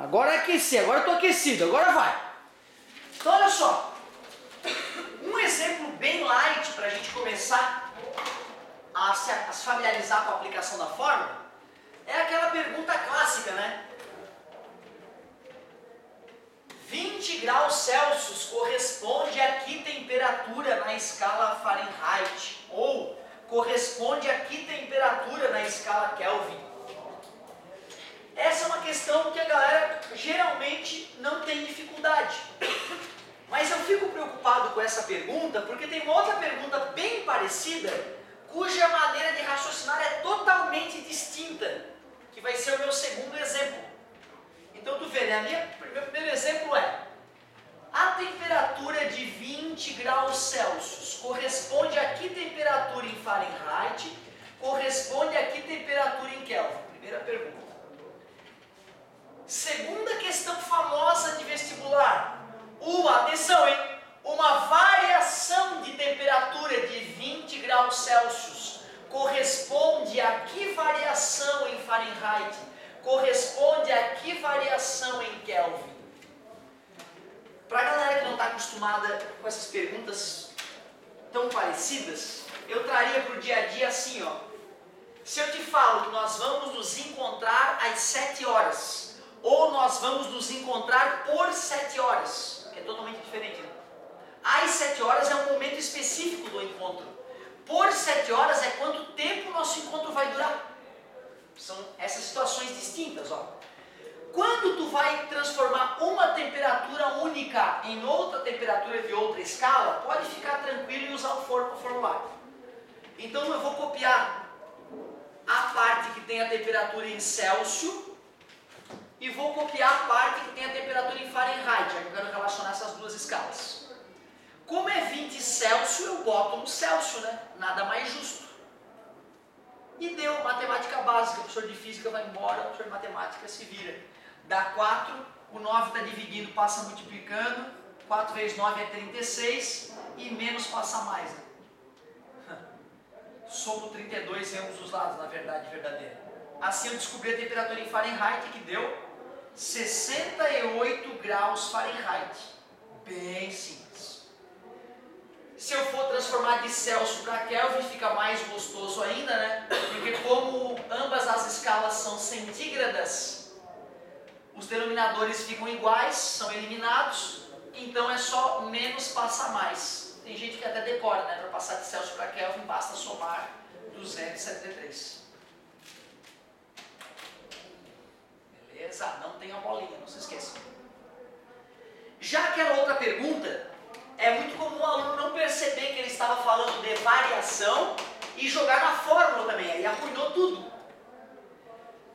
Agora aqueci, agora eu estou aquecido, agora vai. Então olha só, um exemplo bem light para a gente começar a se familiarizar com a aplicação da fórmula é aquela pergunta clássica, né? 20 graus Celsius corresponde a que temperatura na escala Fahrenheit? Ou corresponde a que temperatura na escala Kelvin? Essa é uma questão que a galera geralmente não tem dificuldade. Mas eu fico preocupado com essa pergunta porque tem uma outra pergunta bem parecida, cuja maneira de raciocinar é totalmente distinta, que vai ser o meu segundo exemplo. Então tu vê, né? Meu primeiro exemplo é: a temperatura de 20 graus Celsius corresponde a que temperatura em Fahrenheit? Corresponde a que temperatura em Kelvin? Primeira pergunta. Segunda questão famosa de vestibular. Atenção, hein? Uma variação de temperatura de 20 graus Celsius corresponde a que variação em Fahrenheit? Corresponde a que variação em Kelvin? Para a galera que não está acostumada com essas perguntas tão parecidas, eu traria para o dia a dia assim, ó. Se eu te falo que nós vamos nos encontrar às 7 horas, ou nós vamos nos encontrar por 7 horas, é totalmente diferente, né? Às 7 horas é um momento específico do encontro. Por 7 horas é quanto tempo o nosso encontro vai durar. São essas situações distintas, ó. Quando tu vai transformar uma temperatura única em outra temperatura de outra escala, pode ficar tranquilo e usar o formulário. Então eu vou copiar a parte que tem a temperatura em Celsius e vou copiar a parte que tem a temperatura em Fahrenheit, já que eu quero relacionar essas duas escalas. Como é 20 Celsius, eu boto no Celsius, né? Nada mais justo. E deu matemática básica, o professor de física vai embora, o professor de matemática se vira. Dá 4, o 9 está dividindo, passa multiplicando, 4 vezes 9 é 36, e menos passa mais. Né? Somo 32 em ambos os lados, na verdade verdadeira. Assim eu descobri a temperatura em Fahrenheit, que deu 68 graus Fahrenheit. Bem simples. Se eu for transformar de Celsius para Kelvin, fica mais gostoso ainda, né? Porque como ambas as escalas são centígradas, os denominadores ficam iguais, são eliminados, então é só menos passa mais. Tem gente que até decora, né? Para passar de Celsius para Kelvin, basta somar 273. Beleza? Não tem a bolinha, não se esqueça. Já aquela outra pergunta, é muito comum o aluno não perceber que ele estava falando de variação e jogar na fórmula também, aí arruinou tudo.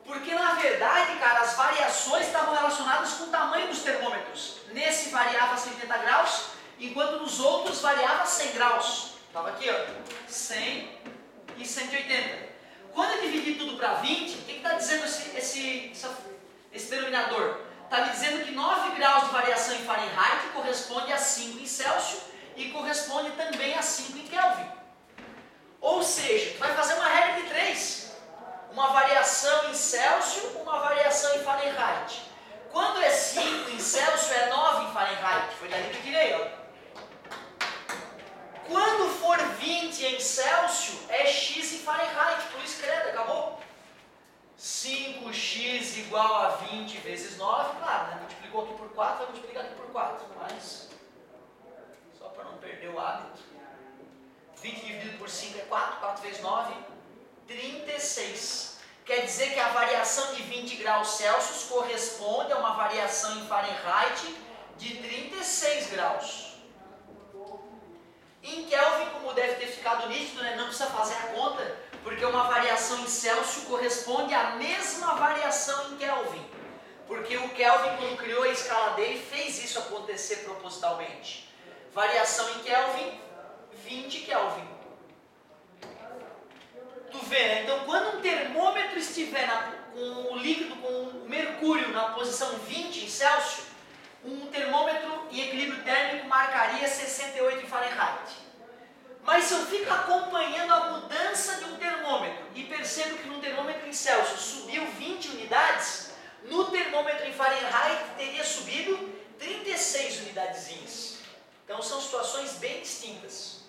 Porque na verdade, cara, as variações estavam relacionadas com o tamanho dos termômetros. Nesse variava 180 graus, enquanto nos outros variava 100 graus. Estava aqui, ó, 100 e 180. Quando eu dividi tudo para 20, o que está dizendo esse denominador? Está me dizendo que 9 graus de variação em Fahrenheit corresponde a 5 em Celsius e corresponde também a 5 em Kelvin. Ou seja, tu vai fazer uma regra de 3. Uma variação em Celsius, uma variação em Fahrenheit. Quando é 5 em Celsius, é 9 em Fahrenheit. Foi dali que eu tirei, ó. Quando for 20 em Celsius, é x em Fahrenheit. Tu escreve, acabou. 5x igual a 20 vezes 9, claro, né? Multiplicou aqui por 4, vai multiplicar aqui por 4, mas só para não perder o hábito. 20 dividido por 5 é 4, 4 vezes 9, 36. Quer dizer que a variação de 20 graus Celsius corresponde a uma variação em Fahrenheit de 36 graus. Em Kelvin, como deve ter ficado nítido, né? Não precisa fazer a conta, porque uma variação em Celsius corresponde à mesma variação em Kelvin. Porque o Kelvin, quando criou a escala dele, fez isso acontecer propositalmente. Variação em Kelvin, 20 Kelvin. Tu vê, né? Então, quando um termômetro estiver com o líquido, com o mercúrio na posição 20 em Celsius, um termômetro em equilíbrio térmico marcaria 68 em Fahrenheit. Mas se eu fico acompanhando a mudança de um termômetro e percebo que num termômetro em Celsius subiu 20 unidades, no termômetro em Fahrenheit teria subido 36 unidadezinhas. Então são situações bem distintas.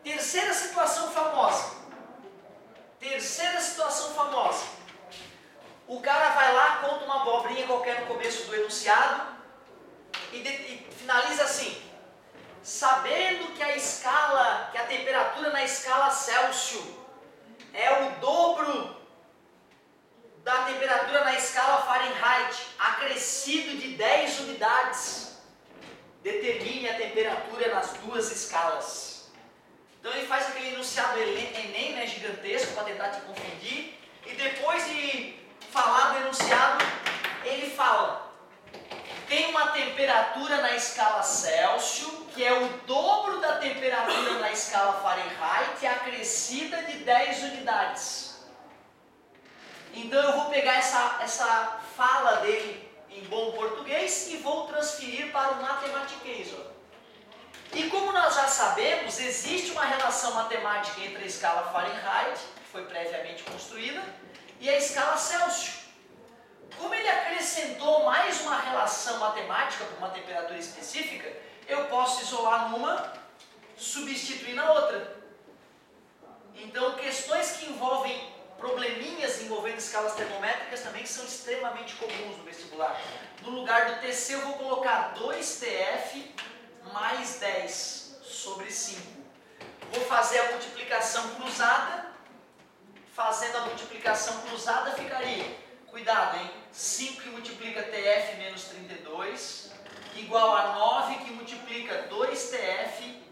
Terceira situação famosa. O cara vai lá, conta uma abobrinha qualquer no começo do enunciado e finaliza assim: sabendo que a temperatura na escala Celsius é o dobro da temperatura na escala Fahrenheit, acrescido de 10 unidades, determine a temperatura nas duas escalas. Então ele faz aquele enunciado Enem, né, gigantesco, para tentar te confundir, e depois de falar do enunciado, ele fala: tem uma temperatura na escala Celsius, que é o dobro da temperatura na escala Fahrenheit, acrescida de 10 unidades. Então eu vou pegar essa fala dele em bom português e vou transferir para o matematiquês. E como nós já sabemos, existe uma relação matemática entre a escala Fahrenheit, que foi previamente construída, e a escala Celsius. Como ele acrescentou mais uma relação matemática para uma temperatura específica, eu posso isolar numa, substituir na outra. Então, questões que envolvem probleminhas envolvendo escalas termométricas também são extremamente comuns no vestibular. No lugar do TC eu vou colocar 2TF mais 10 sobre 5. Vou fazer a multiplicação cruzada. Fazendo a multiplicação cruzada ficaria, cuidado, hein? 5 que multiplica TF menos 32, igual a 9 que multiplica 2TF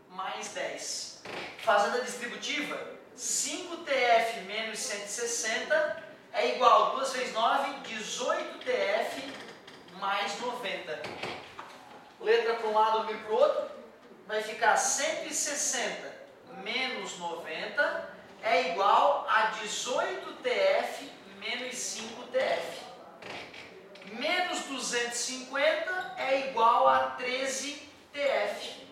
mais 10. Fazendo a distributiva, 5TF menos 160 é igual a 2 vezes 9, 18TF mais 90. Letra para um lado, número para o outro, vai ficar 160 menos 90 é igual a 18TF menos 5TF. Menos 250 é igual a 13TF.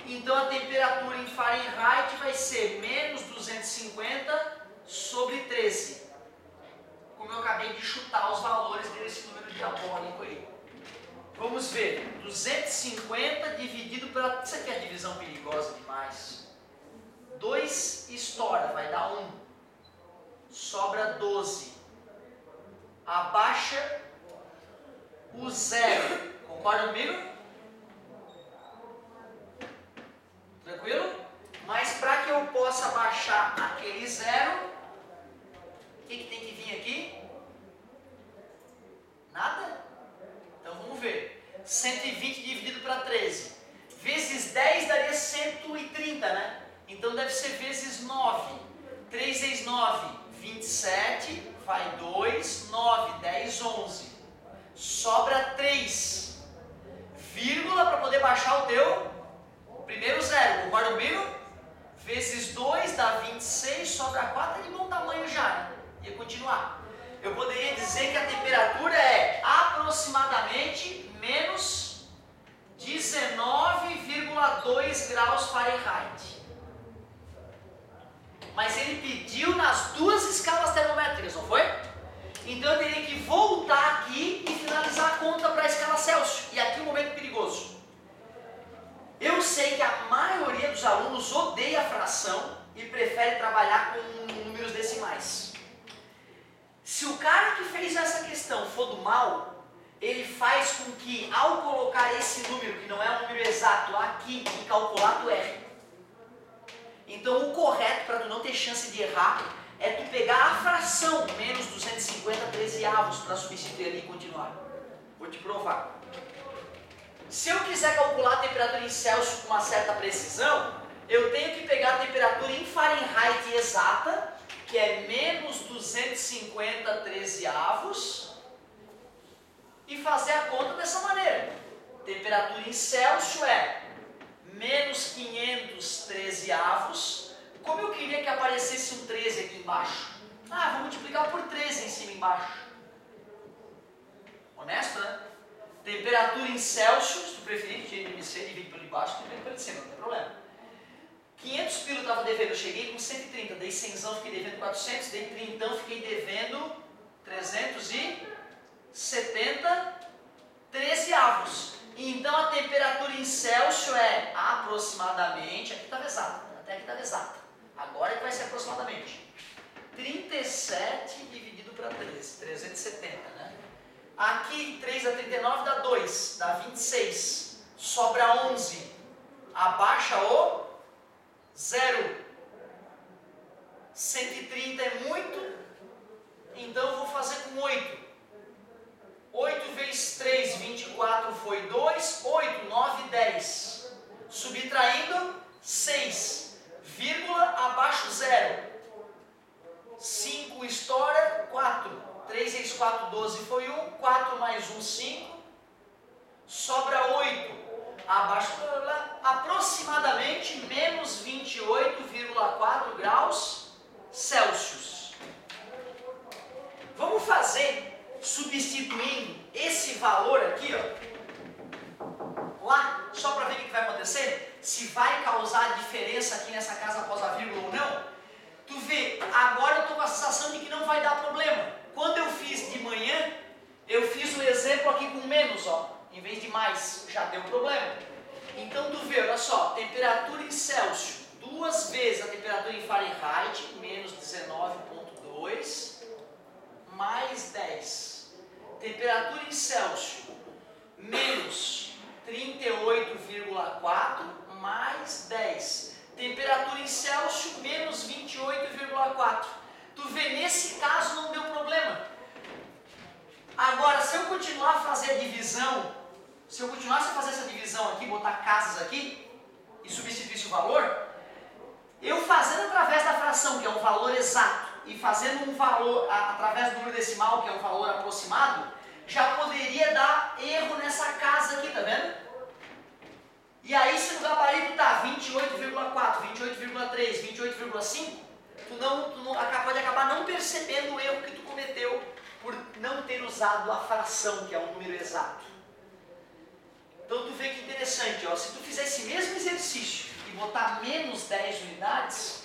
Então a temperatura em Fahrenheit vai ser menos 250 sobre 13. Como eu acabei de chutar os valores desse número diabólico aí. Vamos ver. 250 dividido pela... Isso aqui é divisão perigosa demais. 2 estoura, vai dar 1. Sobra 12. Abaixa o 0. Concorda comigo? Tranquilo? Mas para que eu possa baixar aquele 0, o que tem que vir aqui? Nada? Então vamos ver. 120 dividido para 13. Vezes 10 daria 130, né? Então deve ser vezes 9. 3 vezes 9, 27. Vai 2, 9, 10, 11. Sobra 3. Vírgula para poder baixar o teu primeiro 0. Concorda comigo? Vezes 2 dá 26, sobra 4, é de bom tamanho já, né? Ia continuar. Eu poderia dizer que a temperatura é aproximadamente menos 19,2 graus Fahrenheit. Mas ele pediu nas duas escalas termométricas, não foi? Então eu teria que voltar aqui e finalizar a conta para a escala Celsius. E aqui o momento perigoso. Eu sei que a maioria dos alunos odeia a fração e prefere trabalhar com números decimais. Se o cara que fez essa questão for do mal, ele faz com que, ao colocar esse número, que não é um número exato, aqui e calcular, tu erre. Então o correto, para tu não ter chance de errar, é tu pegar a fração menos 250 trezeavos para substituir ali e continuar. Vou te provar. Se eu quiser calcular a temperatura em Celsius com uma certa precisão, eu tenho que pegar a temperatura em Fahrenheit exata, que é menos 250 trezeavos, e fazer a conta dessa maneira. Temperatura em Celsius é menos 500 trezeavos. Como eu queria que aparecesse um 13 aqui embaixo? Vou multiplicar por 13 em cima e embaixo. Honesto, né? Temperatura em Celsius, se tu preferir, divide pelo de baixo, divide pelo de cima, não tem problema. 500 pila eu estava devendo, eu cheguei com 130, dei 100, fiquei devendo 400, dei 30, fiquei devendo 300 e 7 dividido para 13, 370, né? Aqui 3 dá 39, dá 2, dá 26. Sobra 11. Abaixa o 0. 130 é muito, então eu vou fazer com 8. 8 vezes 3, 24 foi 2, 8, 9, 10. Subtraindo 6, vírgula, abaixo 0. 5 estoura, 4. 3 vezes 4, 12 foi 1, 4 mais 1, 5. Sobra 8. Abaixo, aproximadamente menos 28,4 graus Celsius. Vamos fazer substituindo esse valor aqui, ó, lá, só para ver o que vai acontecer, se vai causar diferença aqui nessa casa após a vírgula ou não. Tu vê, agora eu estou com a sensação de que não vai dar problema. Quando eu fiz de manhã, eu fiz o exemplo aqui com menos, ó, em vez de mais, já deu problema. Então tu vê, olha só, temperatura em Celsius, 2 vezes a temperatura em Fahrenheit, menos 19,2, mais 10. Temperatura em Celsius, menos 38,4, mais 10. Temperatura em Celsius, menos 28,4. Tu vê, nesse caso não deu problema. Agora, se eu continuar a fazer a divisão, se eu continuasse a fazer essa divisão aqui, botar casas aqui, e substituísse o valor, eu fazendo através da fração, que é um valor exato, e fazendo um valor através do número decimal, que é um valor aproximado, já poderia dar erro nessa casa aqui, tá vendo? E aí, se o gabarito está 28,4, 28,3, 28,5, tu pode acabar não percebendo o erro que tu cometeu por não ter usado a fração, que é um número exato. Então tu vê que interessante, ó, se tu fizer esse mesmo exercício e botar menos 10 unidades,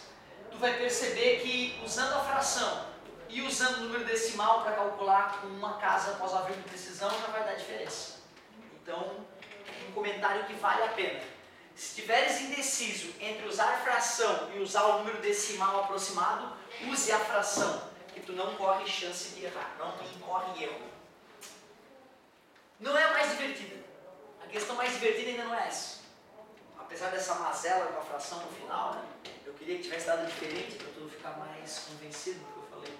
tu vai perceber que usando a fração e usando o número decimal para calcular com uma casa após a vírgula de precisão já vai dar diferença. Então, um comentário que vale a pena. Se estiveres indeciso entre usar fração e usar o número decimal aproximado, use a fração, que tu não corre chance de errar, não incorre erro. Não é a mais divertida. A questão mais divertida ainda não é essa. Apesar dessa mazela com a fração no final, né? Eu queria que tivesse dado diferente para tu ficar mais convencido do que eu falei.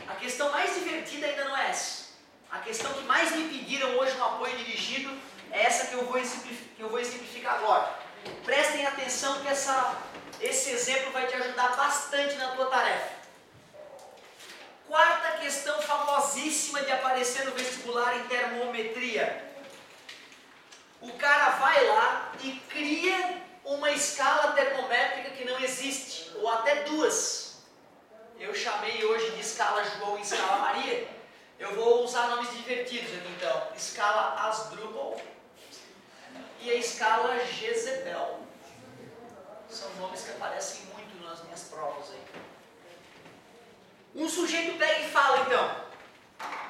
A questão mais divertida ainda não é essa. A questão que mais me pediram hoje no apoio dirigido é essa que eu vou exemplificar agora. Prestem atenção que esse exemplo vai te ajudar bastante na tua tarefa. Quarta questão famosíssima de aparecer no vestibular em termometria. O cara vai lá e cria uma escala termométrica que não existe, ou até duas. Eu chamei hoje de escala João e escala Maria. Eu vou usar nomes divertidos aqui então. Escala Asdrubal e a escala Jezebel. São nomes que aparecem muito nas minhas provas aí. Um sujeito pega e fala então: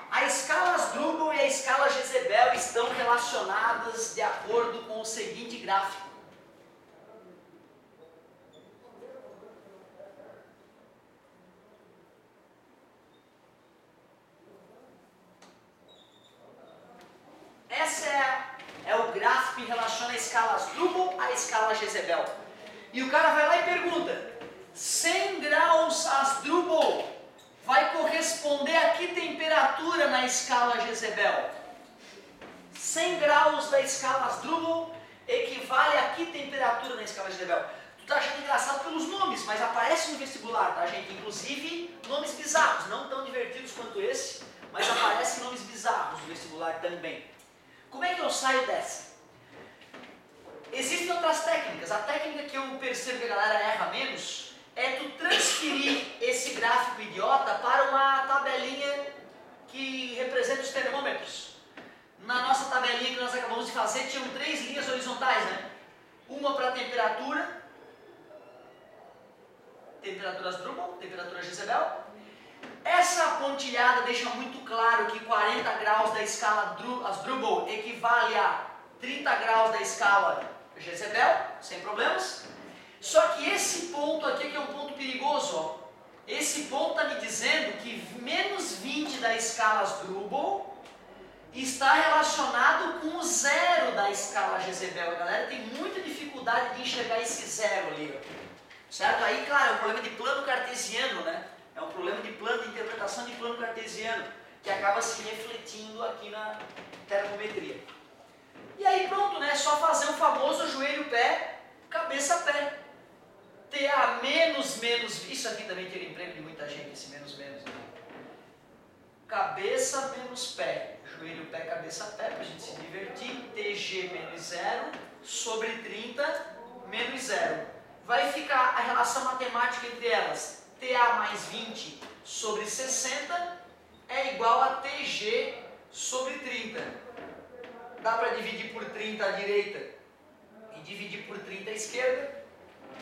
a escala Asdrubal e a escala Jezebel estão relacionadas de acordo com o seguinte gráfico. Essa é o gráfico em relação à escala Asdrubal à escala Jezebel. E o cara vai lá e pergunta: 100 graus Asdrubal vai corresponder a que temperatura na escala Jezebel? 100 graus da escala Asdrubal equivale a que temperatura na escala Jezebel? Tu tá achando engraçado pelos nomes, mas aparece no vestibular, tá, gente? Inclusive nomes bizarros, não tão divertidos quanto esse, mas aparecem nomes bizarros no vestibular também. Como é que eu saio dessa? Existem outras técnicas. A técnica que eu percebo que a galera erra menos é tu transferir esse gráfico idiota para uma tabelinha que representa os termômetros. Na nossa tabelinha que nós acabamos de fazer, tinham 3 linhas horizontais, né? Uma para temperatura, temperatura Asdrubal, temperatura Jezebel. Essa pontilhada deixa muito claro que 40 graus da escala Asdrubal equivale a 30 graus da escala Jezebel, sem problemas. Só que esse ponto aqui, que é um ponto perigoso, ó, Esse ponto está me dizendo que menos 20 da escala Asdrubal está relacionado com o zero da escala Jezebel. A galera tem muita dificuldade de enxergar esse zero ali, certo? Aí, claro, é um problema de plano cartesiano, né? É um problema de plano, de interpretação de plano cartesiano, que acaba se refletindo aqui na termometria. E aí pronto, né? É só fazer o famoso joelho-pé, cabeça-pé. TA menos, isso aqui também tira emprego de muita gente, esse menos, né? Cabeça menos pé, joelho, pé, cabeça, pé, para a gente se divertir. TG menos 0 sobre 30 menos 0. Vai ficar a relação matemática entre elas. TA mais 20 sobre 60 é igual a TG sobre 30. Dá para dividir por 30 à direita e dividir por 30 à esquerda.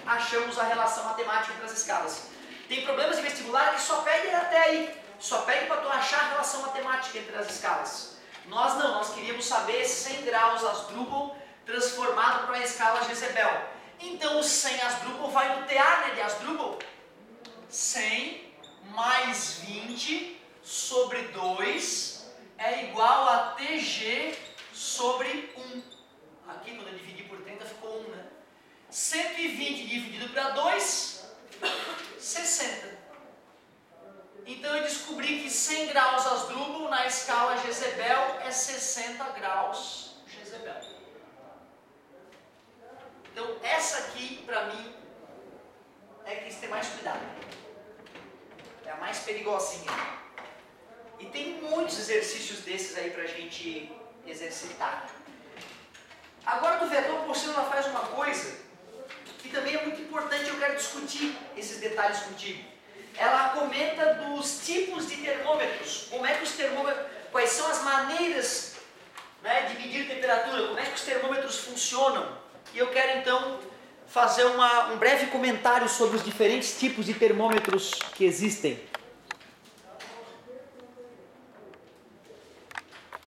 Achamos a relação matemática entre as escalas. Tem problemas de vestibular que só pedem até aí. Só pede para tu achar a relação matemática entre as escalas. Nós não, nós queríamos saber 100 graus Asdrubal transformado para a escala Jezebel. Então o 100 Asdrubal vai no TA, né, de Asdrubal. 100 mais 20 sobre 2 é igual a TG sobre 1. Aqui quando eu dividi por 30 ficou 1, né? 120 dividido para 2, 60. Então eu descobri que 100 graus Asdrubal na escala Jezebel é 60 graus Jezebel. Então essa aqui, para mim, é que tem que ter mais cuidado. É a mais perigosinha. E tem muitos exercícios desses aí para a gente exercitar. Agora do vetor Poisson ela faz uma coisa que também é muito importante, eu quero discutir esses detalhes contigo. Ela comenta dos tipos de termômetros, como é que os termômetros, quais são as maneiras, né, de medir temperatura, como é que os termômetros funcionam. E eu quero então fazer um breve comentário sobre os diferentes tipos de termômetros que existem.